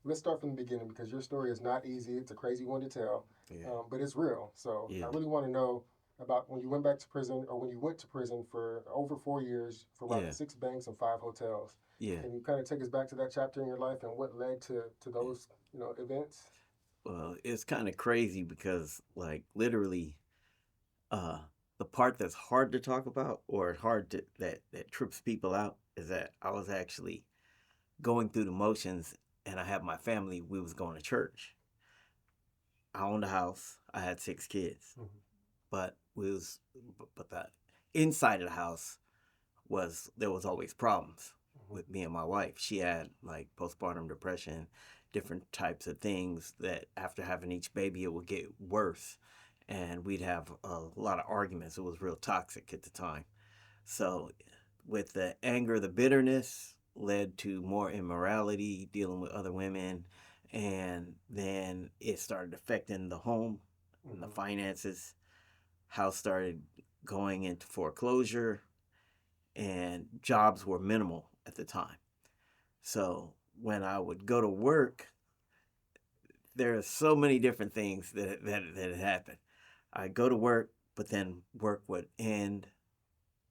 let's start from the beginning because your story is not easy. It's a crazy one to tell, Yeah. but it's real. So I Yeah. really want to know about when you went back to prison or when you went to prison for over 4 years for robbing Yeah. 6 banks and 5 hotels. Yeah. Can you kind of take us back to that chapter in your life and what led to Yeah. those events? Well, it's kind of crazy because, like, literally, uh, the part that's hard to talk about or hard to that trips people out is that I was actually going through the motions, and I had my family. We was going to church. I owned a house. I had 6 kids, Mm-hmm. but we was but the inside of the house was there was always problems Mm-hmm. with me and my wife. She had like postpartum depression, different types of things that after having each baby it would get worse, and we'd have a lot of arguments. It was real toxic at the time. So with the anger, the bitterness led to more immorality, dealing with other women, and then it started affecting the home and the Mm-hmm. finances. House started going into foreclosure, and jobs were minimal at the time. So when I would go to work, there are so many different things that had happened. I go to work, but then work would end.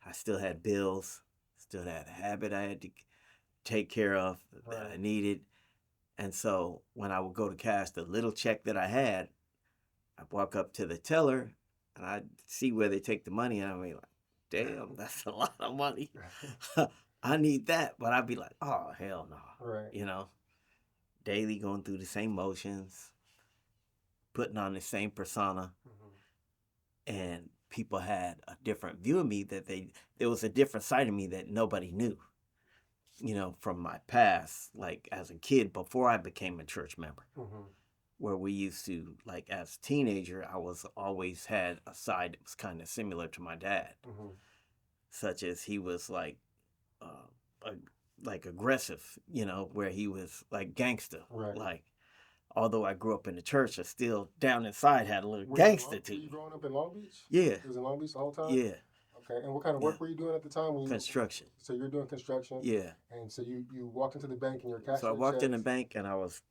I still had bills, still had a habit I had to take care of that I Right. needed. And so when I would go to cash the little check that I had, I'd walk up to the teller and I'd see where they take the money, and I'd be like, damn, that's a lot of money. I need that. But I'd be like, oh, hell no. Right. You know, daily going through the same motions, putting on the same persona. Mm-hmm. And people had a different view of me there was a different side of me that nobody knew, from my past, like as a kid before I became a church member, Mm-hmm. where we used to, like as a teenager, I was always had a side that was kind of similar to my dad, Mm-hmm. such as he was uh, like aggressive, where he was like gangster, Right. like although I grew up in the church, I still down inside had a little Were you gangster to were you me. growing up in Long Beach? Yeah, It was in Long Beach the whole time. yeah, Okay. And what kind of yeah. work were you doing at the time when you? Construction. So you're doing construction, Yeah. and so you walked into the bank and you're So I cashing your walked in the checks. bank and I was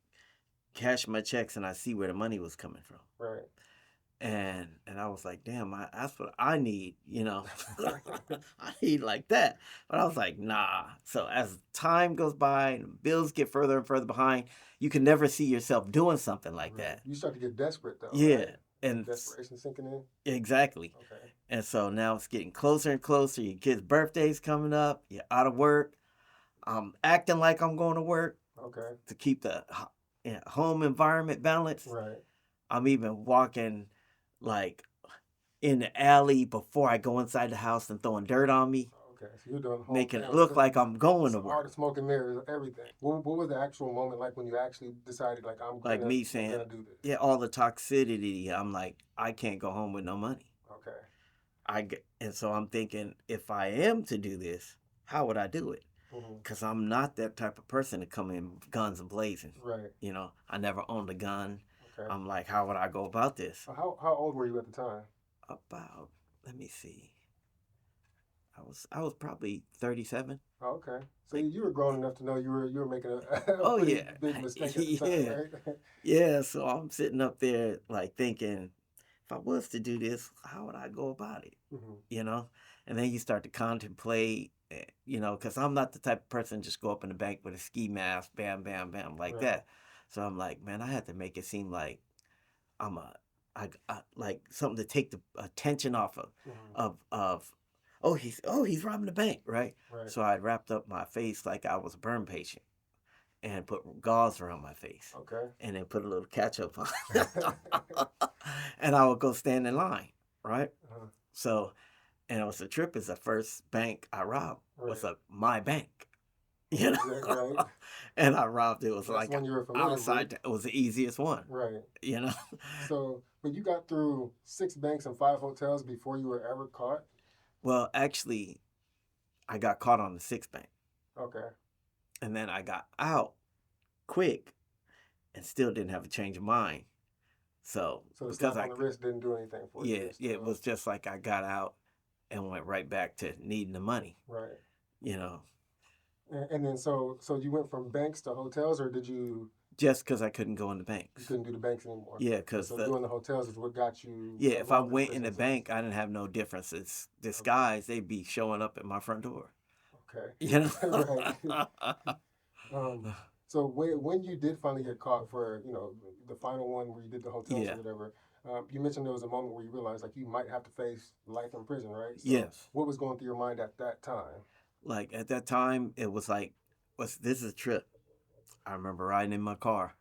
cashing my checks, and I see where the money was coming from. Right. And I was like, damn, that's what I need, I need like that. But I was like, nah. So as time goes by and bills get further and further behind, you can never see yourself doing something like Right. that. You start to get desperate though, Yeah. right? That And desperation sinking in. exactly. Okay. And so now it's getting closer and closer. Your kid's birthday's coming up. You're out of work. I'm acting like I'm going to work Okay. to keep the home environment balanced. Right. I'm even walking like in the alley before I go inside the house and throwing dirt on me, Okay. So you're doing the whole making thing. it look like I'm going to So all work. the smoke and mirrors, everything. What was the actual moment like when you actually decided like Like me I'm saying, gonna do this? yeah, all the toxicity. I'm like, I can't go home with no money. Okay. And so I'm thinking, if I am to do this, how would I do it? Mm-hmm. Because I'm not that type of person to come in guns and blazing. Right. I never owned a gun. Okay. I'm like, how would I go about this? How old were you at the time? About, let me see. I was probably 37. Oh, okay. So Like, you were grown enough to know you were making a oh pretty yeah, big mistake at the time, yeah, right? yeah. So I'm sitting up there like thinking, if I was to do this, how would I go about it? Mm-hmm. You know, and then you start to contemplate, because I'm not the type of person just go up in the bank with a ski mask, bam, bam, bam, like Right. that. So I'm like, man, I had to make it seem like I'm I like something to take the attention off of Mm-hmm. of he's robbing the bank, right? Right. So I wrapped up my face like I was a burn patient and put gauze around my face Okay. and then put a little ketchup on. And I would go stand in line, right? Uh-huh. So, and it was the trip is the first bank I robbed was Right. my bank, Right. and I robbed it was That's like one you were familiar with. outside. It was the easiest one, Right. you know. So, but you got through 6 banks and 5 hotels before you were ever caught. Well, actually, I got caught on the sixth bank, Okay. and then I got out quick and still didn't have a change of mind. So So the because slap on the wrist didn't do anything for you. yeah, You're yeah, it still was just like I got out and went right back to needing the money, right. you know. And then so you went from banks to hotels, or did you just because I couldn't go in the You banks. couldn't do the banks anymore. Yeah, And because so doing the hotels is what got you yeah, a if I longer went in prison the sentence. bank, I didn't have no difference. It's this Okay. guys, they'd be showing up at my front door. Okay. You Right. know? So when you did finally get caught for, the final one where you did the hotels or Yeah. whatever, you mentioned there was a moment where you realized like you might have to face life in prison, right? So Yes. what was going through your mind at that time? Like at that time, it was like, this is a trip. I remember riding in my car,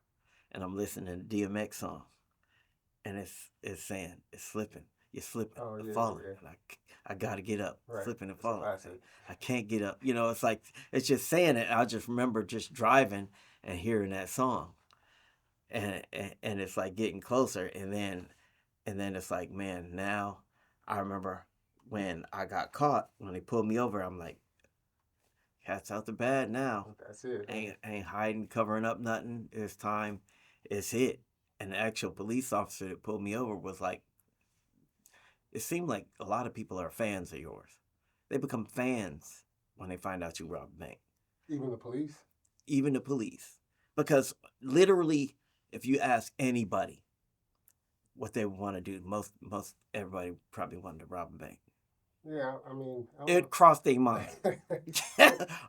and I'm listening to DMX song, and it's saying it's slipping, you're slipping, Oh you're yeah, falling, yeah. and I gotta get up, Right. slipping and It's a falling. classic. I can't get up. It's like it's just saying it. I just remember just driving and hearing that song, and it's like getting closer, and then it's like, man, now I remember when I got caught, when they pulled me over, I'm like, cat's out the bag now. That's it. Ain't hiding, covering up nothing. It's time. It's it. And the actual police officer that pulled me over was like, it seemed like a lot of people are fans of yours. They become fans when they find out you robbed a bank. Even the police? Even the police. Because literally, if you ask anybody what they want to do, most everybody probably wanted to rob a bank. Yeah, I mean, It crossed their mind.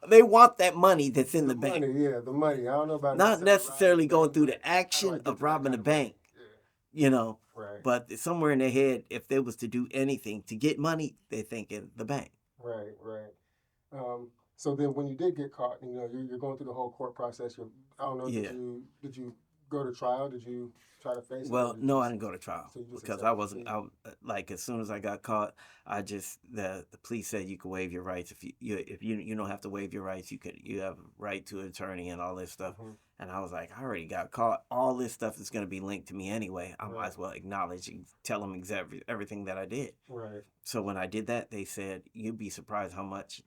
They want that money that's in the bank. Money, yeah, the money. I don't know about Not necessarily going through the how do I action get of to that robbing kind the of money? bank, you know. Right, But somewhere in their head, if they was to do anything to get money, they thinking the bank. right, right. So then, when you did get caught, you're going through the whole court process. I don't know. Yeah. Did you go to trial? Did you try to face it? Or Well, did no, you I just, didn't go to trial so you just because accepted I the wasn't. plea? Like as soon as I got caught, the police said you could waive your rights if you don't have to waive your rights. You have a right to an attorney and all this stuff. Mhm. And I was like, I already got caught. All this stuff is going to be linked to me anyway. I might Right. as well acknowledge and tell them exactly everything that I did. Right. So when I did that, they said you'd be surprised how much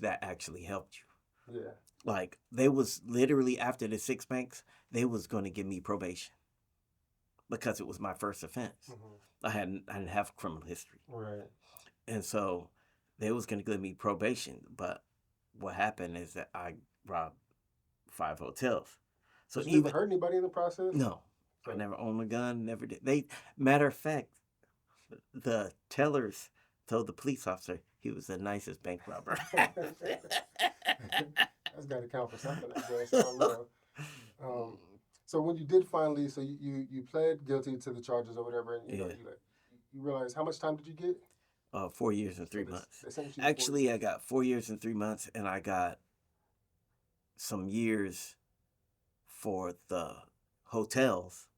that actually helped you. Yeah. Like they was literally after the 6 banks, they was going to give me probation because it was my first offense. Mm-hmm. I didn't have criminal history, Right. and so they was going to give me probation. But what happened is that I robbed 5 hotels. So But you never hurt anybody in the process? No, I never owned a gun. Never did. Matter of fact, the tellers told the police officer he was the nicest bank robber. That's got to count for something, I guess. I don't know. So when you did finally, so you pled guilty to the charges or whatever, and you realized how much time did you get? 4 years and 3 So months. they sentenced you to 4 Actually, years. I got 4 years and 3 months, and I got some years for the hotels,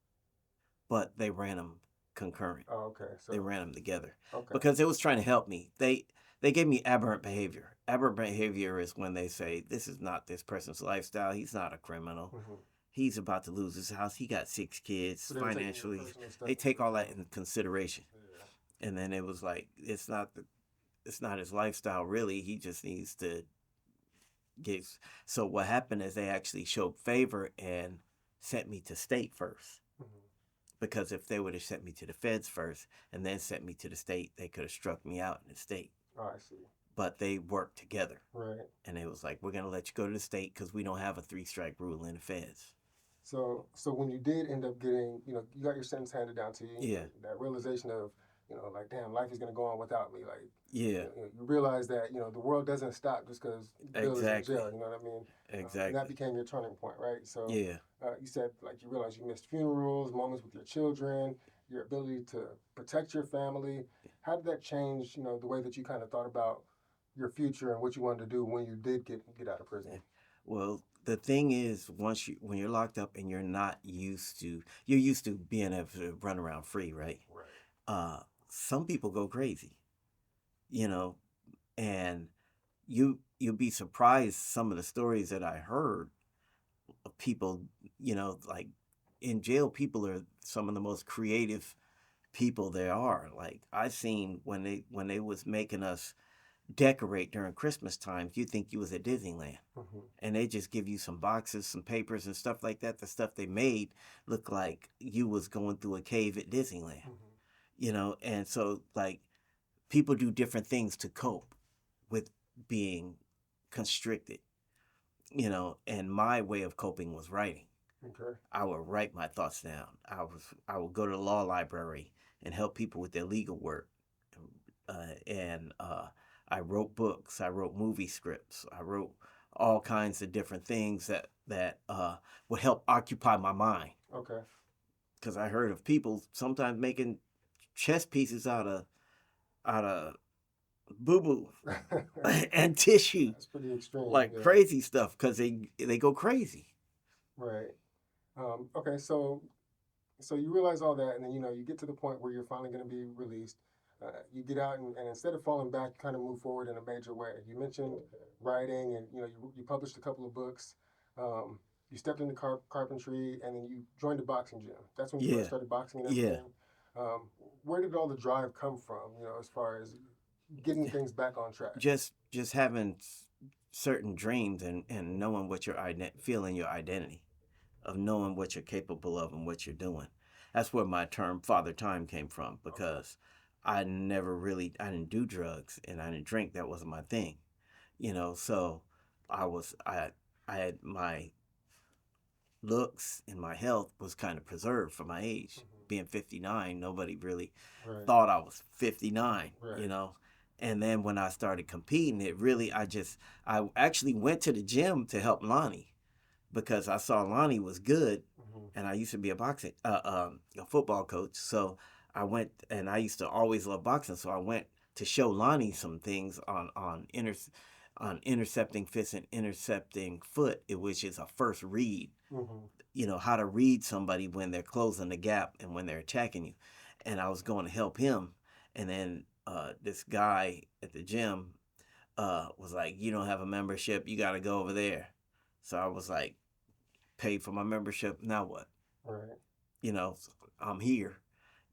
but they ran them concurrent. Oh, okay. So They ran them together okay. because it was trying to help me. They gave me aberrant behavior. Aberrant behavior is when they say this is not this person's lifestyle. He's not a criminal. Mm-hmm. He's about to lose his house. He got 6 kids. So they were taking your Financially, personal stuff they take all that into into consideration. Yeah. And then it was like it's not his lifestyle really. He just needs to get. So what happened is they actually showed favor and sent me to state first. Mm-hmm. Because if they would have sent me to the feds first and then sent me to the state, they could have struck me out in the state. Oh, I see. But they worked together. Right. And it was like, we're going to let you go to the state because we don't have a 3-strike rule in the feds. So when you did end up getting, you got your sentence handed down to you. Yeah. That realization of, like, damn, life is going to go on without me. Like, Yeah. You realize that, the world doesn't stop just because Bill Exactly. is in jail. You know what I mean? Exactly. That became your turning point, right? So Yeah. you said, like, you realized you missed funerals, moments with your children, your ability to protect your family. How did that change, the way that you kind of thought about your future and what you wanted to do when you did get out of prison? Well, the thing is, when you're locked up and you're used to being able to run around free, right? Right. Some people go crazy, and you'll be surprised some of the stories that I heard of people, like in jail, people are some of the most creative people there are. Like I seen when they was making us decorate during Christmas times, you think you was at Disneyland. Mm-hmm. And they just give you some boxes, some papers and stuff like that. The stuff they made looked like you was going through a cave at Disneyland. Mm-hmm. And so like people do different things to cope with being constricted, and my way of coping was writing. Okay. I would write my thoughts down. I would go to the law library and help people with their legal work. And I wrote books. I wrote movie scripts. I wrote all kinds of different things that would help occupy my mind. Okay. Because I heard of people sometimes making chess pieces out of boo boo and tissue, That's pretty extreme. like Yeah. crazy stuff, because they go crazy. Right. Okay. So you realize all that, and then you get to the point where you're finally going to be released. You get out, and instead of falling back, you kind of move forward in a major way. You mentioned writing, and you published a couple of books. You stepped into carpentry, and then you joined a boxing gym. That's when you first Yeah, started boxing and yeah. everything. Where did all the drive come from? As far as getting things back on track. Just having certain dreams and knowing what feeling your identity, of knowing what you're capable of and what you're doing. That's where my term father time came from, because I didn't do drugs and I didn't drink. That wasn't my thing. So I had my looks and my health was kind of preserved for my age. Being 59, nobody really Right. thought I was 59, Right. And then when I started competing, I actually went to the gym to help Lonnie, because I saw Lonnie was good, and I used to be a football coach. So I went, and I used to always love boxing. So I went to show Lonnie some things on intercepting fist and intercepting foot, which is a first read. How to read somebody when they're closing the gap and when they're attacking you. And I was going to help him, and then this guy at the gym was like, "You don't have a membership. You got to go over there." So I was like, paid for my membership. Now what? Right. I'm here.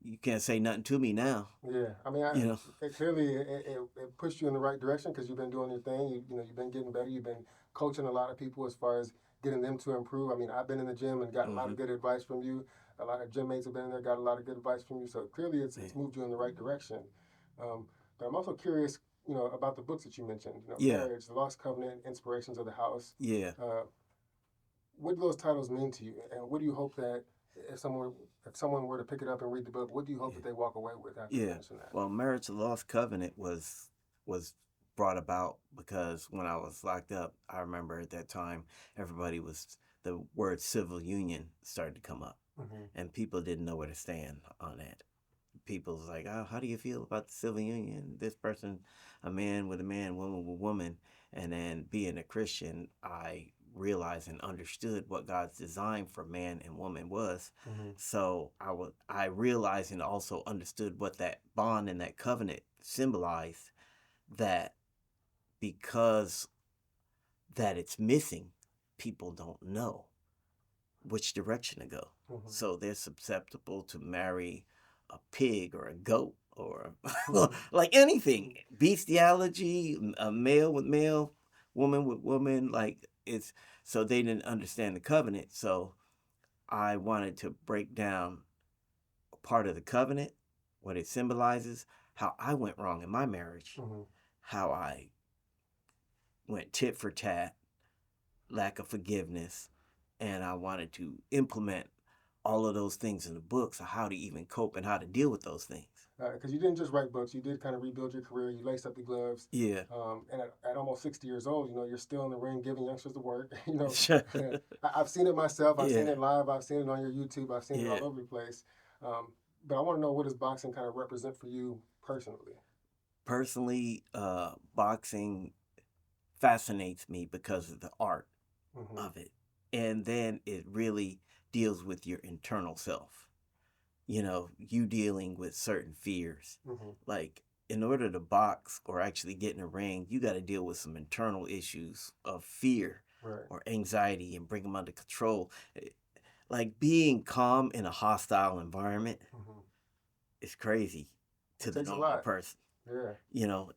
You can't say nothing to me now. Yeah, I mean, clearly it pushed you in the right direction because you've been doing your thing. You've been getting better. You've been coaching a lot of people as far as getting them to improve. I mean, I've been in the gym and gotten a lot of good advice from you. A lot of gym mates have been in there, got a lot of good advice from you. So clearly, it's moved you in the right direction. But I'm also curious, about the books that you mentioned. Marriage, The Lost Covenant, Inspirations of the House. Yeah. What do those titles mean to you, and what do you hope that if someone were to pick it up and read the book, what do you hope that they walk away with after finishing that? Well, Marriage, The Lost Covenant was brought about because when I was locked up, I remember at that time the word civil union started to come up, and people didn't know where to stand on that. People was like, "Oh, how do you feel about the civil union? This person, a man with a man, woman with a woman." And then being a Christian, I realized and understood what God's design for man and woman was. So I realized and also understood what that bond and that covenant symbolized, that because that it's missing, people don't know which direction to go. So they're susceptible to marry a pig or a goat or like anything, bestiality, a male with male, woman with woman, so they didn't understand the covenant. So I wanted to break down part of the covenant, what it symbolizes, how I went wrong in my marriage, how I went tit for tat, lack of forgiveness, and I wanted to implement all of those things in the books of how to even cope and how to deal with those things. Because you didn't just write books, you did kind of rebuild your career. You laced up the gloves. Yeah. And at almost 60 years old, you're still in the ring giving youngsters the work. I've seen it myself. I've seen it live. I've seen it on your YouTube. I've seen it all over the place. But I want to know, what does boxing kind of represent for you personally? Personally, boxing fascinates me because of the art of it. And then it really deals with your internal self. You dealing with certain fears. Like, in order to box or actually get in a ring, you got to deal with some internal issues of fear or anxiety and bring them under control. Like, being calm in a hostile environment is crazy to the normal person.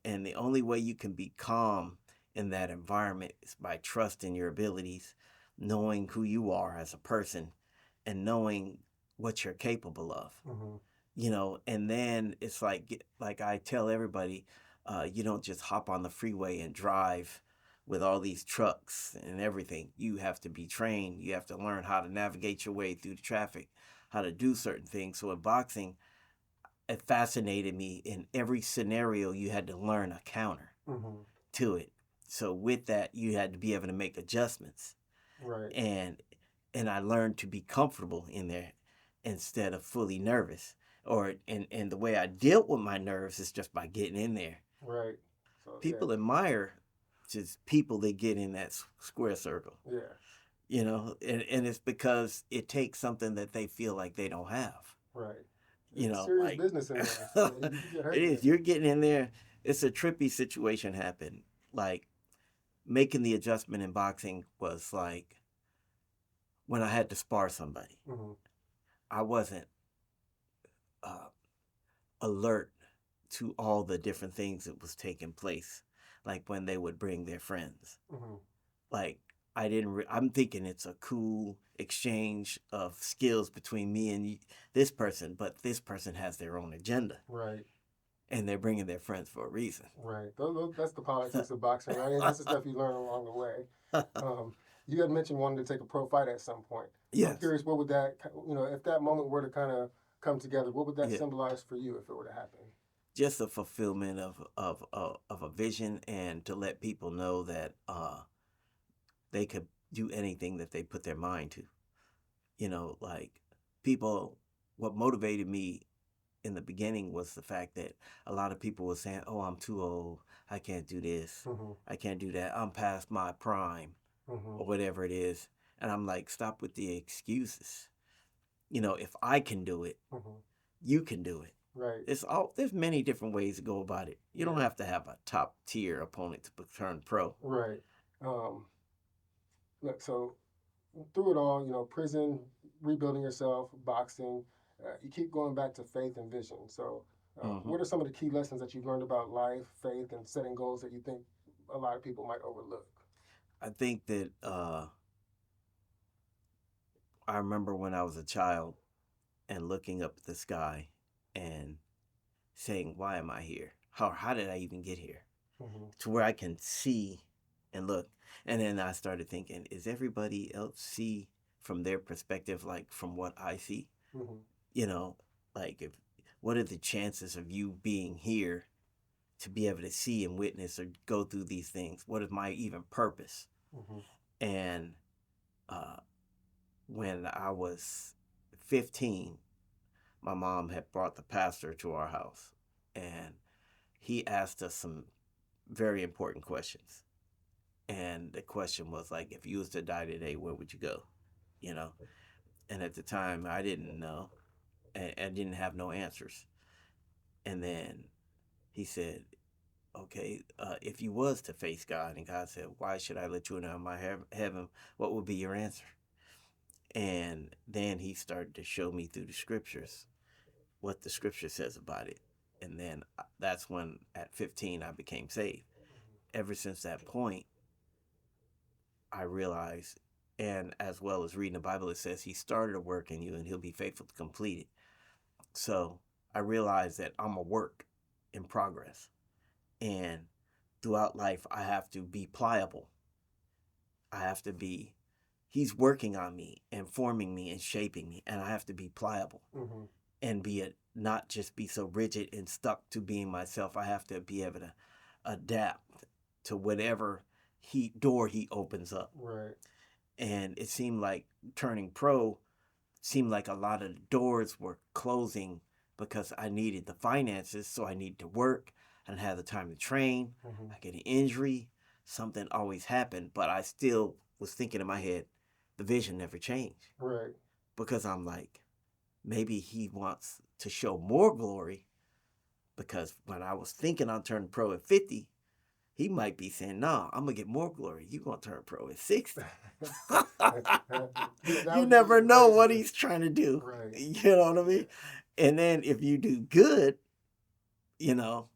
And the only way you can be calm in that environment is by trusting your abilities, knowing who you are as a person, and knowing what you're capable of. And then it's like I tell everybody, you don't just hop on the freeway and drive with all these trucks and everything. You have to be trained. You have to learn how to navigate your way through the traffic, how to do certain things. So in boxing, it fascinated me. In every scenario, you had to learn a counter Mm-hmm. to it. So with that, you had to be able to make adjustments. Right. And I learned to be comfortable in there instead of fully nervous. And the way I dealt with my nerves is just by getting in there. Right. So People admire just people that get in that square circle, yeah. you know, and it's because it takes something that they feel like they don't have, Right. you It's know, serious like business in there. Yeah, you can get hurt it in is. You're getting in there. It's a trippy situation happen. Like making the adjustment in boxing was like when I had to spar somebody. Mm-hmm. I wasn't uh, alert to all the different things that was taking place, like when they would bring their friends. Mm-hmm. Like I didn't. I'm thinking it's a cool exchange of skills between me and this person, but this person has their own agenda, Right. and they're bringing their friends for a reason. Right. That's the politics of boxing, right? And that's the stuff you learn along the way. You had mentioned wanting to take a pro fight at some point. I'm Yes. curious, what would that, if that moment were to kind of come together, what would that Yeah. symbolize for you if it were to happen? Just a fulfillment of a vision, and to let people know that they could do anything that they put their mind to. You know, like people, what motivated me in the beginning was the fact that a lot of people were saying, "Oh, I'm too old. I can't do this. Mm-hmm. I can't do that. I'm past my prime," Mm-hmm. or whatever it is. And I'm like, stop with the excuses. You know, if I can do it, Mm-hmm. you can do it. Right. There's many different ways to go about it. You don't Yeah. have to have a top tier opponent to turn pro. Right. Look, so through it all, prison, rebuilding yourself, boxing, you keep going back to faith and vision. So, Hmm. what are some of the key lessons that you've learned about life, faith, and setting goals that you think a lot of people might overlook? I think that I remember when I was a child and looking up at the sky and saying, "Why am I here? How did I even get here?" Mm-hmm. To where I can see and look. And then I started thinking, is everybody else see from their perspective, like from what I see? Mm-hmm. You know, like what are the chances of you being here to be able to see and witness or go through these things? What is my even purpose? Mm-hmm. And uh, when I was 15, my mom had brought the pastor to our house, and he asked us some very important questions. And the question was like, if you was to die today, where would you go? You know? And at the time, I didn't know, and didn't have no answers. And then he said, okay, if you was to face God, and God said, why should I let you into my heaven? What would be your answer? And then he started to show me through the scriptures what the scripture says about it. And then that's when, at 15, I became saved. Ever since that point, I realized, and as well as reading the Bible, it says he started a work in you and he'll be faithful to complete it. So I realized that I'm a work in progress. And throughout life, I have to be pliable. I have to be, he's working on me and forming me and shaping me. And I have to be pliable Mm-hmm. and not just be so rigid and stuck to being myself. I have to be able to adapt to whatever door he opens up. Right. And it seemed like turning pro seemed like a lot of doors were closing because I needed the finances, so I needed to work. I didn't have the time to train. Mm-hmm. I get an injury. Something always happened, but I still was thinking in my head, the vision never changed. Right. Because I'm like, maybe he wants to show more glory, because when I was thinking on turning pro at 50, he might be saying, "No, I'm gonna get more glory. You gonna turn pro at 60." You never know what he's trying to do. Right. You know what I mean? And then if you do good, you know,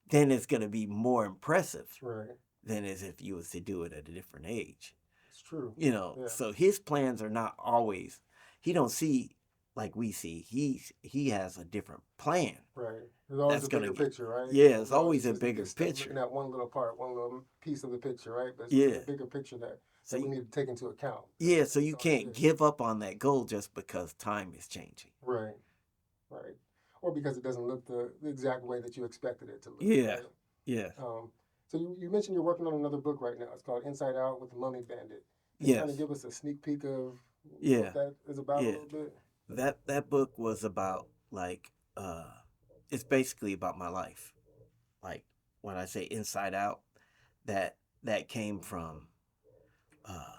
then it's gonna be more impressive Right. than as if you was to do it at a different age. It's true. You know, Yeah. so his plans are not always. He don't see like we see. He has a different plan. Right. There's always That's a gonna bigger get picture, right? yeah. It's You know, always a just bigger get stuck picture. looking at one little part, one little piece of the picture, right? But it's Yeah. a bigger picture that So we need to take into account. yeah. So you It's all can't good. give up on that goal just because time is changing. Right. Right. Or because it doesn't look the exact way that you expected it to look, Yeah. right? Yeah. So you mentioned you're working on another book right now. It's called Inside Out with the Mummy Bandit. Can you kind of Yes. give us a sneak peek of Yeah. what that is about a Yeah. little bit? That book was about like it's basically about my life. Like when I say inside out, that that came from uh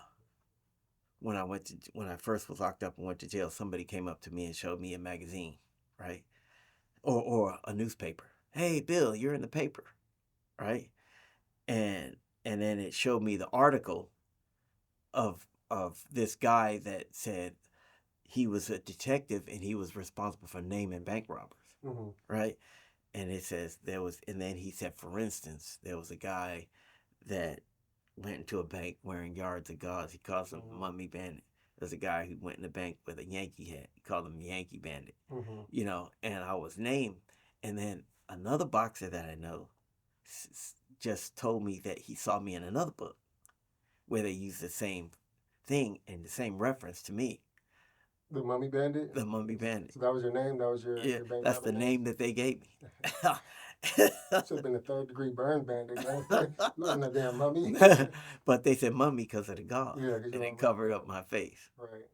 when I first was locked up and went to jail. Somebody came up to me and showed me a magazine, right? Or a newspaper. Hey Bill, you're in the paper, right? And and then it showed me the article of this guy that said he was a detective and he was responsible for naming bank robbers, Mm-hmm. right? And it says there was, and then he said, for instance, there was a guy that went into a bank wearing yards of gauze. He calls him Mummy Bandit. There's a guy who went in the bank with a Yankee hat. He called him Yankee Bandit. Mm-hmm. You know, and I was named. And then another boxer that I know just told me that he saw me in another book where they used the same thing and the same reference to me. The Mummy Bandit? The Mummy Bandit. So that was your name? That was your bank that's the robber name that they gave me. Should have been a third-degree burn bandit, right? You wasn't a damn mummy. But they said mummy because of the gauze. Yeah, and it covered up my face. Right.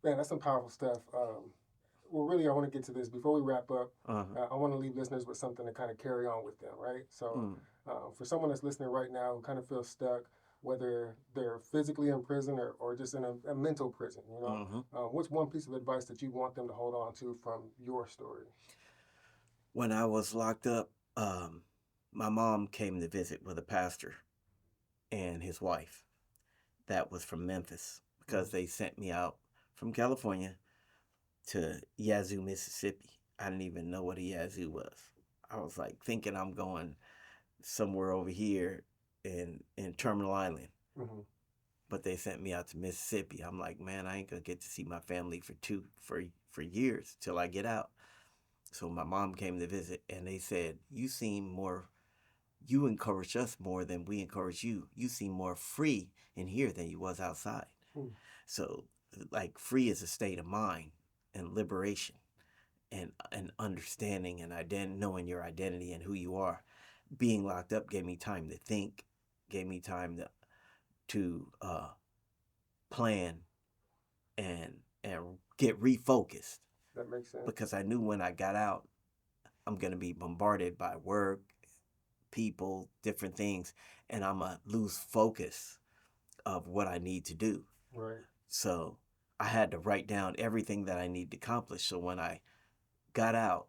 Man, that's some powerful stuff. Well, really, I want to get to this. Before we wrap up, I want to leave listeners with something to kind of carry on with them, right? So for someone that's listening right now who kind of feels stuck, whether they're physically in prison or just in a mental prison, you know, what's one piece of advice that you want them to hold on to from your story? When I was locked up, my mom came to visit with a pastor and his wife that was from Memphis because they sent me out from California to Yazoo, Mississippi. I didn't even know what a Yazoo was. I was like thinking I'm going somewhere over here in Terminal Island. But they sent me out to Mississippi. I'm like, man, I ain't gonna get to see my family for years till I get out. So my mom came to visit and they said, you encourage us more than we encourage you. You seem more free in here than you was outside. So like free is a state of mind and liberation and understanding and knowing your identity and who you are. Being locked up gave me time to think, gave me time to plan and get refocused. That makes sense. Because I knew when I got out, I'm going to be bombarded by work, people, different things, and I'm going to lose focus of what I need to do. Right. So I had to write down everything that I need to accomplish. So when I got out,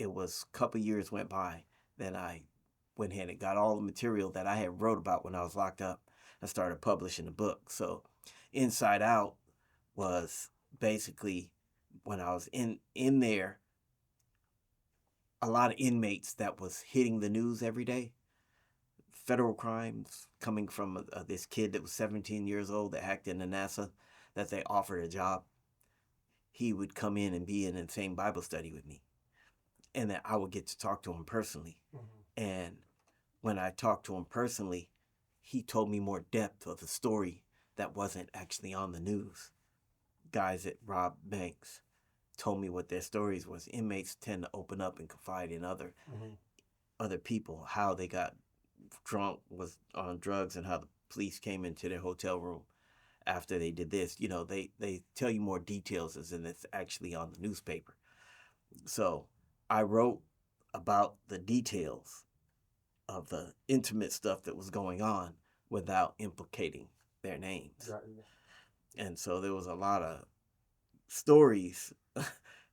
it was a couple years went by. Then I went ahead and got all the material that I had wrote about when I was locked up. I started publishing a book. So Inside Out was basically when I was in there, a lot of inmates that was hitting the news every day. Federal crimes coming from this kid that was 17 years old that hacked into NASA, that they offered a job. He would come in and be in the same Bible study with me. And that I would get to talk to him personally. And when I talked to him personally, he told me more depth of the story that wasn't actually on the news. Guys that robbed banks told me what their stories was. Inmates tend to open up and confide in other people, how they got drunk, was on drugs, and how the police came into their hotel room after they did this. You know, they tell you more details than it's actually on the newspaper. So I wrote about the details of the intimate stuff that was going on without implicating their names. And so there was a lot of stories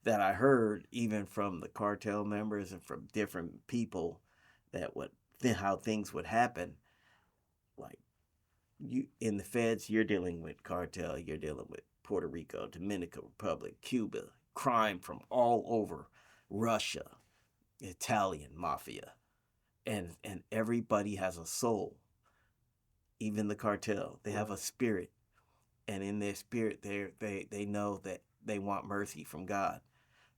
that I heard even from the cartel members and from different people that would how things would happen. Like you in the feds, you're dealing with cartel, you're dealing with Puerto Rico, Dominican Republic, Cuba, crime from all over, Russia, Italian mafia, and everybody has a soul. Even the cartel, they have a spirit, and in their spirit, they know that they want mercy from God,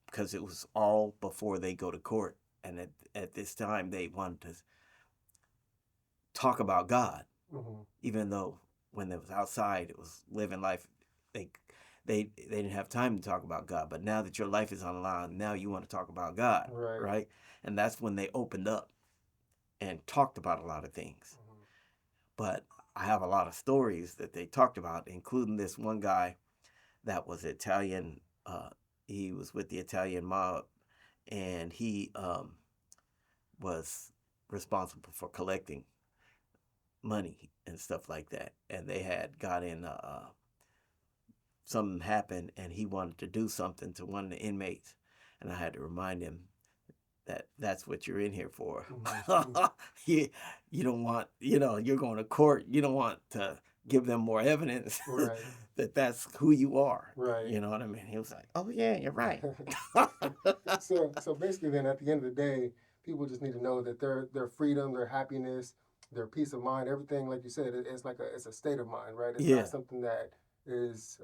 because it was all before they go to court, and at this time they wanted to talk about God, Mm-hmm. even though when it was outside, it was living life. They they didn't have time to talk about God, but now that your life is on the line, now you want to talk about God, Right. right? And that's when they opened up and talked about a lot of things. Mm-hmm. But I have a lot of stories that they talked about, including this one guy that was Italian. He was with the Italian mob, and he was responsible for collecting money and stuff like that. And they had got in something happened, and he wanted to do something to one of the inmates, and I had to remind him that that's what you're in here for. Mm-hmm. You don't want, you're going to court. You don't want to give them more evidence Right. that that's who you are. Right. You know what I mean? He was like, "Oh yeah, you're right." So basically, then at the end of the day, people just need to know that their freedom, their happiness, their peace of mind, everything, like you said, it's like it's a state of mind, right? It's Yeah, not something that is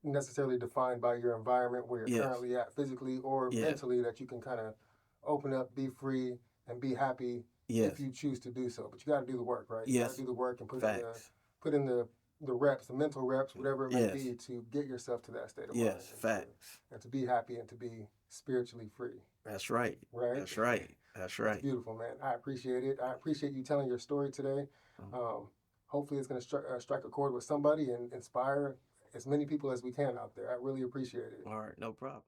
necessarily defined by your environment where you're yes, currently at physically or yeah, mentally. That you can kind of open up, be free, and be happy if yes, you choose to do so. But you got to do the work, right? You got to yes. do the work and Facts. put in the reps, the mental reps, whatever it may Yes, be, to get yourself to that state of mind yes. Facts. and to be happy and to be spiritually free, That's right. right? That's right. That's That's right. beautiful, man. I appreciate it. I appreciate you telling your story today. Um, Hopefully, it's going to strike a chord with somebody and inspire as many people as we can out there. I really appreciate it. All right, no problem.